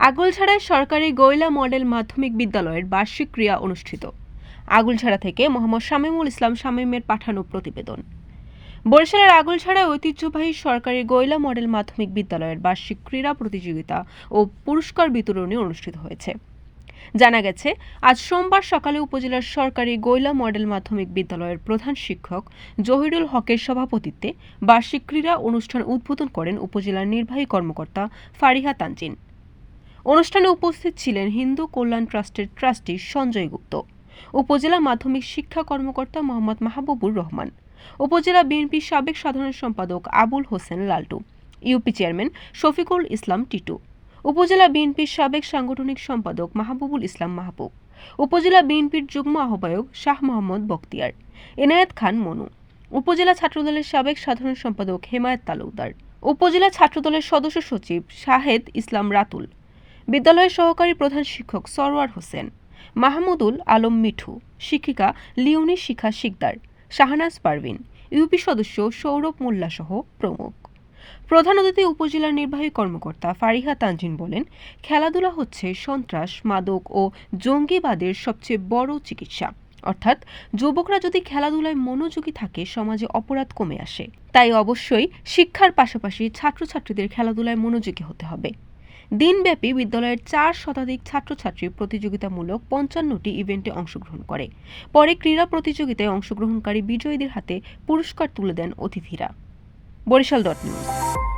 আগুলছড়ায় সরকারি গয়লা মডেল মাধ্যমিক বিদ্যালয়ের বার্ষিক ক্রীড়া অনুষ্ঠিত। আগুলছড়া থেকে মোহাম্মদ শামীমুল ইসলাম শামীমের পাঠানো প্রতিবেদন। বরিশালের আগুলছড়ায় ঐতিহ্যবাহী সরকারি গয়লা মডেল মাধ্যমিক বিদ্যালয়ের বার্ষিক ক্রীড়া প্রতিযোগিতা ও পুরস্কার বিতরণী অনুষ্ঠিত হয়েছে। জানা গেছে, আজ সোমবার সকালে উপজেলার সরকারি গয়লা মডেল মাধ্যমিক বিদ্যালয়ের প্রধান শিক্ষক জহিরুল হকের সভাপতিত্বে বার্ষিক ক্রীড়া অনুষ্ঠান উদ্বোধন করেন উপজেলার নির্বাহী কর্মকর্তা ফারিহা তানজিন। অনুষ্ঠানে উপস্থিত ছিলেন হিন্দু কল্যাণ ট্রাস্টের ট্রাস্টি সঞ্জয় গুপ্ত, উপজেলা মাধ্যমিক শিক্ষা কর্মকর্তা মোহাম্মদ মাহবুবুর রহমান, উপজেলা বিএনপির সাবেক সাধারণ সম্পাদক আবুল হোসেন লালটু, ইউপি চেয়ারম্যান শফিকুল ইসলাম টিটু, উপজেলা বিএনপির সাবেক সাংগঠনিক সম্পাদক মাহবুবুল ইসলাম মাহবুব, উপজেলা বিএনপির যুগ্ম আহ্বায়ক শাহ মোহাম্মদ বখতিয়ার, এনায়েত খান মনু, উপজেলা ছাত্রদলের সাবেক সাধারণ সম্পাদক হেমায়েত তালুকদার, উপজেলা ছাত্রদলের সদস্য সচিব শাহেদ ইসলাম রাতুল, বিদ্যালয়ের সহকারী প্রধান শিক্ষক সরওয়ার হোসেন, মাহমুদুল আলম মিঠু, শিক্ষিকা লিওনি শিখা শিকদার, শাহনাজ পারভিন, ইউপি সদস্য সৌরভ মোল্লা সহ প্রমুখ। প্রধান অতিথি উপজেলার নির্বাহী কর্মকর্তা ফারিহা তানজিন বলেন, খেলাধুলা হচ্ছে সন্ত্রাস, মাদক ও জঙ্গিবাদের সবচেয়ে বড় চিকিৎসা। অর্থাৎ যুবকরা যদি খেলাধুলায় মনোযোগী থাকে, সমাজে অপরাধ কমে আসে। তাই অবশ্যই শিক্ষার পাশাপাশি ছাত্রছাত্রীদের খেলাধুলায় মনোযোগী হতে হবে। দিনব্যাপী বিদ্যালয়ের 4 শতাধিক ছাত্রছাত্রী প্রতিযোগিতামূলক 55টি ইভেন্টে অংশগ্রহণ করে। পরে ক্রীড়া প্রতিযোগিতায় অংশগ্রহণকারী বিজয়ীদের হাতে পুরস্কার তুলে দেন অতিথিরা। বরিশাল.নিউজ।